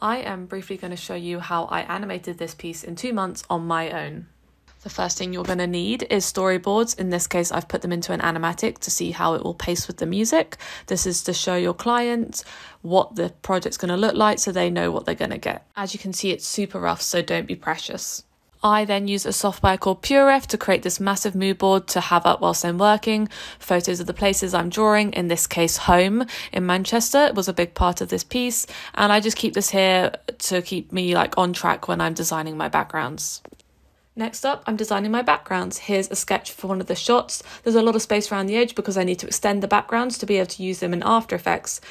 I am briefly going to show you how I animated this piece in 2 months on my own. The first thing you're going to need is storyboards. In this case, I've put them into an animatic to see how it will pace with the music. This is to show your client what the project's going to look like so they know what they're going to get. As you can see, it's super rough, so don't be precious. I then use a software called PureRef to create this massive mood board to have up whilst I'm working. Photos of the places I'm drawing, in this case home in Manchester, was a big part of this piece, and I just keep this here to keep me on track when I'm designing my backgrounds. Next up, I'm designing my backgrounds. Here's a sketch for one of the shots. There's a lot of space around the edge because I need to extend the backgrounds to be able to use them in After Effects.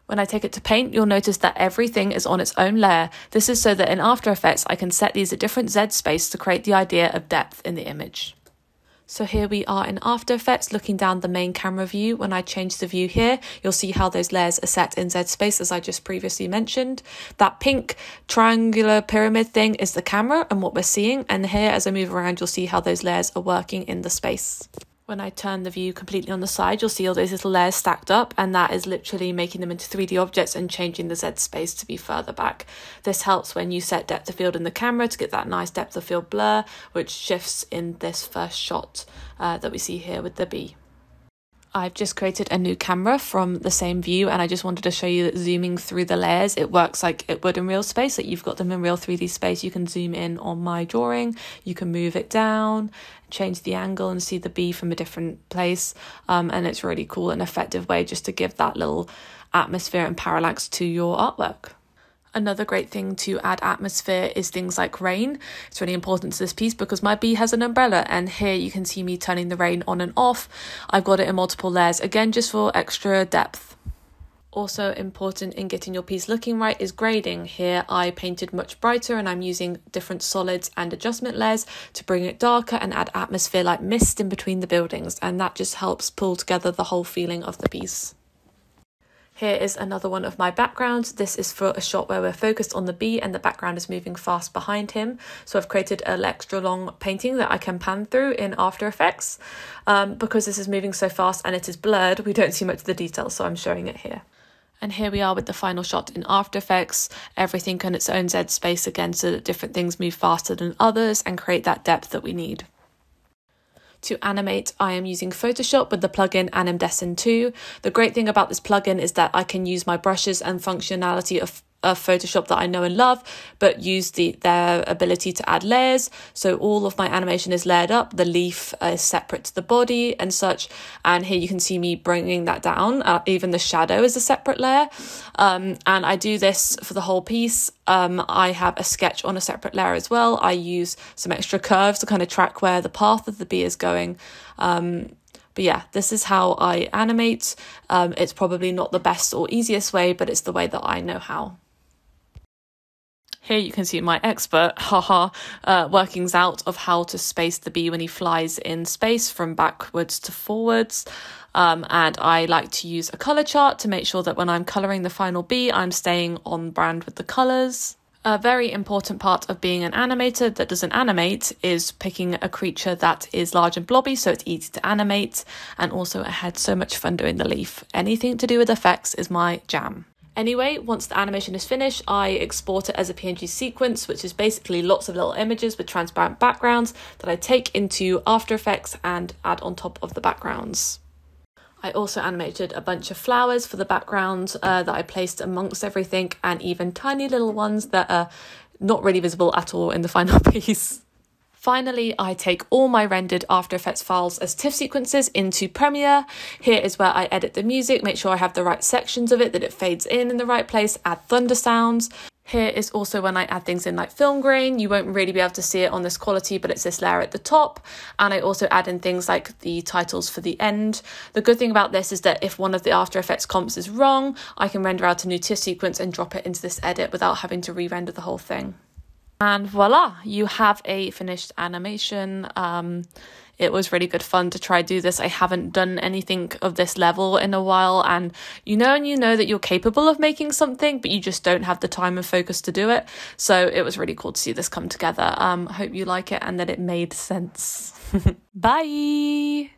When I take it to paint, you'll notice that everything is on its own layer. This is so that in After Effects, I can set these at different Z space to create the idea of depth in the image. So here we are in After Effects looking down the main camera view. When I change the view here, you'll see how those layers are set in Z space, as I just previously mentioned. That pink triangular pyramid thing is the camera and what we're seeing. And here, as I move around, you'll see how those layers are working in the space. When I turn the view completely on the side, you'll see all those little layers stacked up, and that is literally making them into 3D objects and changing the Z space to be further back. This helps when you set depth of field in the camera to get that nice depth of field blur, which shifts in this first shot that we see here with the bee. I've just created a new camera from the same view, and I just wanted to show you that zooming through the layers, it works like it would in real space. Like you've got them in real 3D space, you can zoom in on my drawing, you can move it down, change the angle and see the bee from a different place, and it's really cool and effective way just to give that little atmosphere and parallax to your artwork. Another great thing to add atmosphere is things like rain. It's really important to this piece because my bee has an umbrella, and here you can see me turning the rain on and off. I've got it in multiple layers, again just for extra depth. Also important in getting your piece looking right is grading. Here I painted much brighter and I'm using different solids and adjustment layers to bring it darker and add atmosphere like mist in between the buildings, and that just helps pull together the whole feeling of the piece. Here is another one of my backgrounds. This is for a shot where we're focused on the bee and the background is moving fast behind him. So I've created an extra long painting that I can pan through in After Effects. Because this is moving so fast and it is blurred, we don't see much of the detail, so I'm showing it here. And here we are with the final shot in After Effects. Everything in its own Z space again, so that different things move faster than others and create that depth that we need. To animate, I am using Photoshop with the plugin Animdescent 2. The great thing about this plugin is that I can use my brushes and functionality of Photoshop that I know and love, but use their ability to add layers. So all of my animation is layered up. The leaf is separate to the body and such. And here you can see me bringing that down. Even the shadow is a separate layer. And I do this for the whole piece. I have a sketch on a separate layer as well. I use some extra curves to kind of track where the path of the bee is going. But yeah, this is how I animate. It's probably not the best or easiest way, but it's the way that I know how. Here you can see my expert, workings out of how to space the bee when he flies in space from backwards to forwards. And I like to use a colour chart to make sure that when I'm colouring the final bee, I'm staying on brand with the colours. A very important part of being an animator that doesn't animate is picking a creature that is large and blobby so it's easy to animate, and also I had so much fun doing the leaf. Anything to do with effects is my jam. Anyway, once the animation is finished, I export it as a PNG sequence, which is basically lots of little images with transparent backgrounds that I take into After Effects and add on top of the backgrounds. I also animated a bunch of flowers for the background that I placed amongst everything, and even tiny little ones that are not really visible at all in the final piece. Finally, I take all my rendered After Effects files as TIFF sequences into Premiere. Here is where I edit the music, make sure I have the right sections of it, that it fades in the right place, add thunder sounds. Here is also when I add things in like film grain. You won't really be able to see it on this quality, but it's this layer at the top. And I also add in things like the titles for the end. The good thing about this is that if one of the After Effects comps is wrong, I can render out a new TIFF sequence and drop it into this edit without having to re-render the whole thing. And voila, you have a finished animation. It was really good fun to try do this. I haven't done anything of this level in a while, and you know that you're capable of making something, but you just don't have the time and focus to do it. So it was really cool to see this come together. Hope you like it and that it made sense. Bye!